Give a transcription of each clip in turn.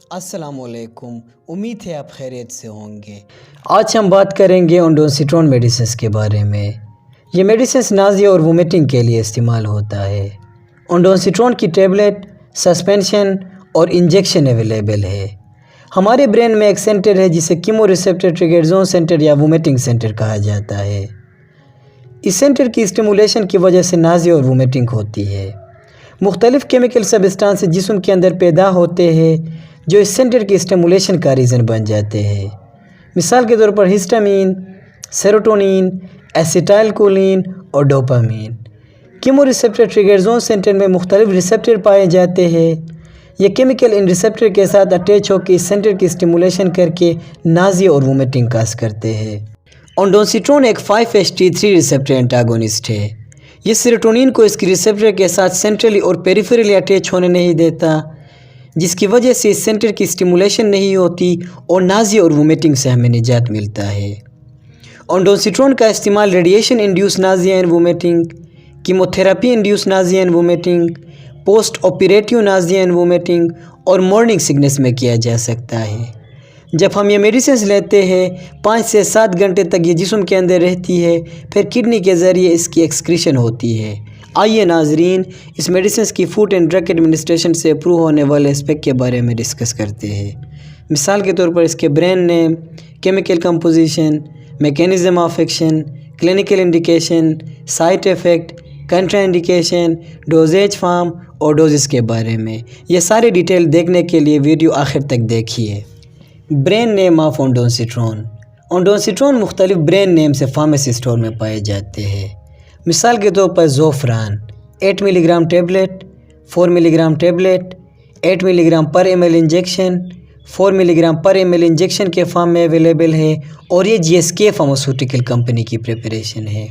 السلام علیکم، امید ہے آپ خیریت سے ہوں گے۔ آج ہم بات کریں گے اونڈوسیٹرون میڈیسنس کے بارے میں۔ یہ میڈیسنس نازیہ اور وومیٹنگ کے لیے استعمال ہوتا ہے۔ اونڈوسیٹرون کی ٹیبلٹ، سسپینشن اور انجیکشن اویلیبل ہے۔ ہمارے برین میں ایک سینٹر ہے جسے chemo receptor trigger zone centre یا وومیٹنگ سینٹر کہا جاتا ہے۔ اس سینٹر کی اسٹیمولیشن کی وجہ سے نازیہ اور وومیٹنگ ہوتی ہے۔ مختلف کیمیکل سبسٹانس جسم کے اندر پیدا ہوتے ہیں جو اس سینٹر کی اسٹیمولیشن کا ریزن بن جاتے ہیں۔ مثال کے طور پر ہسٹامین، سیروٹونین، ایسیٹائل کولین اور dopamine. Chemo receptor trigger zone centre میں مختلف ریسیپٹر پائے جاتے ہیں۔ یہ کیمیکل ان ریسیپٹر کے ساتھ اٹیچ ہو کے اس سینٹر کی اسٹیمولیشن کر کے نازیہ اور وومیٹنگ کاز کرتے ہیں۔ اونڈوسیٹرون ایک 5-HT3 ریسیپٹر انٹاگونسٹ ہے۔ یہ سیروٹونین کو اس کی ریسیپٹر کے ساتھ سینٹرلی اور پیریفیرلی اٹیچ ہونے نہیں دیتا، جس کی وجہ سے اس سینٹر کی اسٹیمولیشن نہیں ہوتی اور نازیہ اور وومیٹنگ سے ہمیں نجات ملتا ہے۔ اونڈوسیٹرون کا استعمال radiation induce nausea and vomiting, chemotherapy induced nausea and vomiting, post operative Nazia and vomiting اور مارننگ سکنس میں کیا جا سکتا ہے۔ جب ہم یہ میڈیسنس لیتے ہیں 5 سے 7 گھنٹے تک یہ جسم کے اندر رہتی ہے، پھر کڈنی کے ذریعے اس کی ایکسکریشن ہوتی ہے۔ آئیے ناظرین اس میڈیسنس کی فوڈ اینڈ ڈرگ ایڈمنسٹریشن سے اپروو ہونے والے اسپیک کے بارے میں ڈسکس کرتے ہیں۔ مثال کے طور پر اس کے brain name, chemical composition, mechanism of action, clinical indication, side effect, contraindication, dosage form اور ڈوزز کے بارے میں۔ یہ سارے ڈیٹیل دیکھنے کے لیے ویڈیو آخر تک دیکھیے۔ Brain name of ondansetron. اونڈوسیٹرون مختلف برین نیم سے فارمیسی اسٹور میں پائے جاتے ہیں۔ مثال کے طور پر زوفران 8 ملی گرام ٹیبلٹ، 4 ملی گرام ٹیبلٹ، 8 ملی گرام پر ایم ایل انجیکشن، 4 ملی گرام پر ایم ایل انجیکشن کے فارم میں اویلیبل ہے اور یہ GSK فارماسیوٹیکل کمپنی کی پریپریشن ہے۔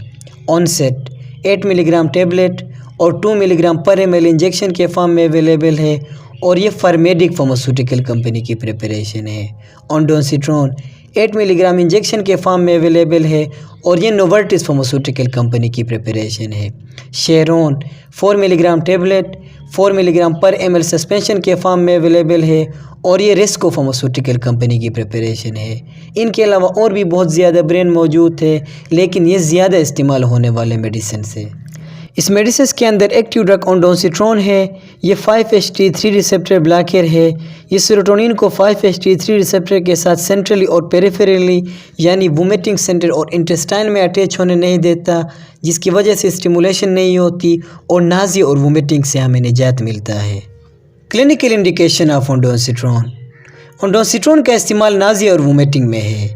آنسیٹ 8 ملی گرام ٹیبلٹ اور 2 ملی گرام پر ایم ایل انجیکشن کے فارم میں اویلیبل ہے اور یہ فرمیڈک فارماسیوٹیکل کمپنی کی پریپریشن ہے۔ اونڈوسیٹرون 8 ملی گرام انجیکشن کے فارم میں اویلیبل ہے اور یہ نوورٹس فارماسیوٹیکل کمپنی کی پریپریشن ہے۔ شیرون 4 ملی gram tablet, 4 milligram per ML L suspension کے فارم میں اویلیبل ہے اور یہ ریسکو فارماسیوٹیکل کمپنی کی پریپریشن ہے۔ ان کے علاوہ اور بھی بہت زیادہ برین موجود ہے، لیکن یہ زیادہ استعمال ہونے والے میڈیسنس ہے۔ اس میڈیسنس کے اندر ایکٹیو ڈرگ اونڈوسیٹرون ہے۔ یہ 5-HT3 ریسیپٹر بلاکر ہے۔ یہ سیروٹونین کو 5-HT3 ریسیپٹر کے ساتھ سینٹرلی اور پیریفیرلی یعنی وومیٹنگ سینٹر اور انٹسٹائن میں اٹیچ ہونے نہیں دیتا، جس کی وجہ سے اسٹیمولیشن نہیں ہوتی اور نازیہ اور وومیٹنگ سے ہمیں نجات ملتا ہے۔ Clinical indication of ondansetron. Ondansetron کا استعمال نازیہ اور وومیٹنگ میں ہے۔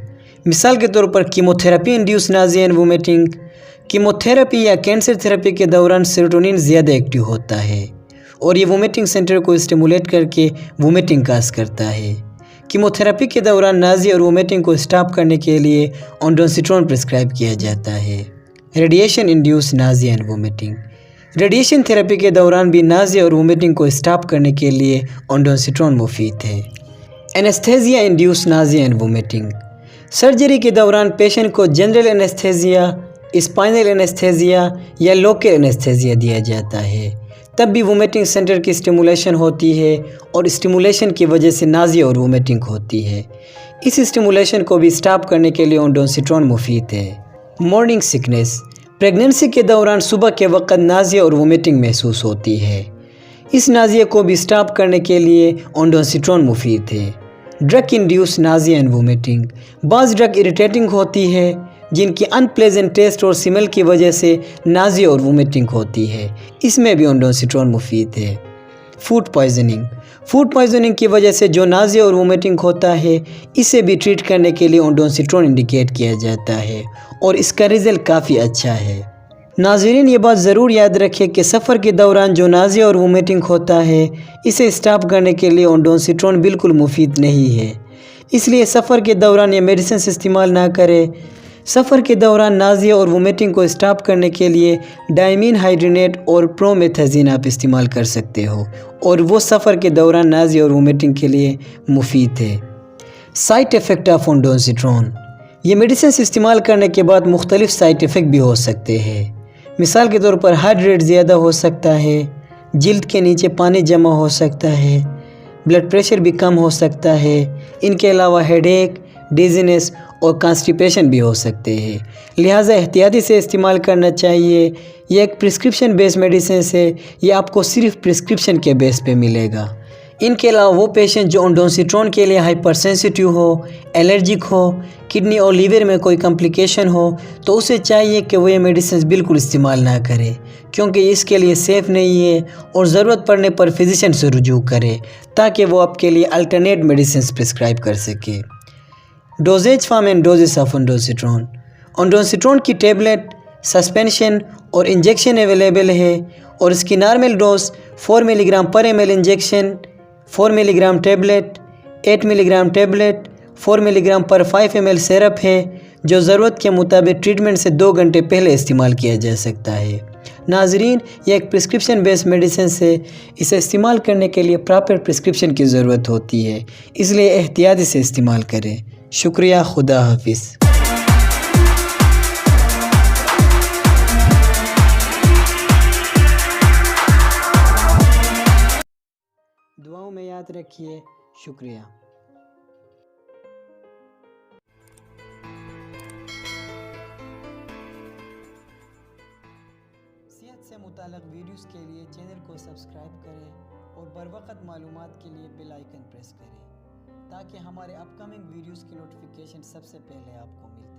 مثال کے طور پر chemotherapy induced nausea and vomiting. Chemotherapy یا کینسر تھراپی کے دوران سیروٹونین زیادہ ایکٹیو ہوتا ہے اور یہ وومیٹنگ سینٹر کو اسٹیمولیٹ کر کے وومیٹنگ کاز کرتا ہے۔ کیموتھراپی کے دوران نازیہ اور وومیٹنگ کو اسٹاپ کرنے کے لیے اونڈوسیٹرون پرسکرائب کیا جاتا ہے۔ Radiation induce nausea and vomiting. Radiation therapy کے دوران بھی نازیہ اور وومیٹنگ کو اسٹاپ کرنے کے لیے اونڈوسیٹرون مفید ہے۔ Anaesthesia induce nausea and vomiting. Surgery کے دوران پیشنٹ کو جنرل اینستھیزیا، اسپائنل اینستھیزیا یا لوکل اینستھیزیا دیا جاتا ہے، تب بھی وومیٹنگ سینٹر کی اسٹیمولیشن ہوتی ہے اور اسٹیمولیشن کی وجہ سے نازیہ اور وومیٹنگ ہوتی ہے۔ اس اسٹیمولیشن کو بھی اسٹاپ کرنے کے لیے اونڈوسیٹرون مفید ہے۔ Morning sickness. پریگننسی کے دوران صبح کے وقت نازیہ اور وومیٹنگ محسوس ہوتی ہے۔ اس نازیہ کو بھی اسٹاپ کرنے کے لیے اونڈوسیٹرون مفید ہے۔ Drug induce nausea and vomiting. بعض ڈرگ اریٹیٹنگ ہوتی ہے جن کی ان پلیزنٹ ٹیسٹ اور سمیل کی وجہ سے نازیہ اور وومیٹنگ ہوتی ہے، اس میں بھی اونڈوسیٹرون مفید ہے۔ Food poisoning. فوڈ پوائزننگ کی وجہ سے جو نازیہ اور وومیٹنگ ہوتا ہے، اسے بھی ٹریٹ کرنے کے لیے اونڈوسیٹرون انڈیکیٹ کیا جاتا ہے اور اس کا رزلٹ کافی اچھا ہے۔ ناظرین یہ بات ضرور یاد رکھیں کہ سفر کے دوران جو نازیہ اور وومیٹنگ ہوتا ہے، اسے اسٹاپ کرنے کے لیے اونڈوسیٹرون بالکل مفید نہیں ہے، اس لیے سفر کے دوران یہ میڈیسنس استعمال نہ کریں۔ سفر کے دوران نازیہ اور وومیٹنگ کو اسٹاپ کرنے کے لیے ڈائمین ہائیڈرینیٹ اور پرومیتھازین آپ استعمال کر سکتے ہو اور وہ سفر کے دوران نازیہ اور وومیٹنگ کے لیے مفید ہے۔ Side effect of ondansetron. یہ میڈیسنس استعمال کرنے کے بعد مختلف سائٹ ایفیکٹ بھی ہو سکتے ہیں۔ مثال کے طور پر ہارٹ ریٹ زیادہ ہو سکتا ہے، جلد کے نیچے پانی جمع ہو سکتا ہے، بلڈ پریشر بھی کم ہو سکتا ہے۔ ان کے علاوہ ہیڈ ایک، ڈیزینس اور کانسٹیپیشن بھی ہو سکتے ہیں، لہٰذا احتیاطی سے استعمال کرنا چاہیے۔ یہ ایک پرسکرپشن بیس میڈیسنس ہے، یہ آپ کو صرف پرسکرپشن کے بیس پہ ملے گا۔ ان کے علاوہ وہ پیشنٹ جو انڈوسیٹرون کے لیے ہائپر سینسیٹیو ہو، الرجک ہو، کڈنی اور لیور میں کوئی کمپلیکیشن ہو، تو اسے چاہیے کہ وہ یہ میڈیسنز بالکل استعمال نہ کرے، کیونکہ اس کے لیے سیف نہیں ہے، اور ضرورت پڑنے پر فزیشین سے رجوع کرے تاکہ وہ آپ کے لیے الٹرنیٹ میڈیسنز پرسکرائب کر سکے۔ Dosage form and doses of ondansetron. Ondansetron کی ٹیبلٹ، سسپینشن اور انجیکشن اویلیبل ہے، اور اس کی normal dose 4 milligram per ML ایل انجیکشن، 4 ملی گرام ٹیبلٹ، 8 ملی گرام ٹیبلٹ، 4 ملی گرام پر 5 ایم ایل سیرپ ہے، جو ضرورت کے مطابق ٹریٹمنٹ سے 2 گھنٹے پہلے استعمال کیا جا سکتا ہے۔ ناظرین، یہ ایک پرسکرپشن بیس میڈیسنس ہے، اسے استعمال کرنے کے لیے پراپر پرسکرپشن کی ضرورت ہوتی ہے، اس لیے احتیاطی سے استعمال کریں۔ شکریہ، خدا حافظ۔ دعاؤں میں یاد رکھیے۔ شکریہ۔ صحت سے متعلق ویڈیوز کے لیے چینل کو سبسکرائب کریں اور بروقت معلومات کے لیے بیل آئیکن پریس کریں تاکہ ہمارے اپ کمنگ ویڈیوز کی نوٹیفیکیشن سب سے پہلے آپ کو مل جائے۔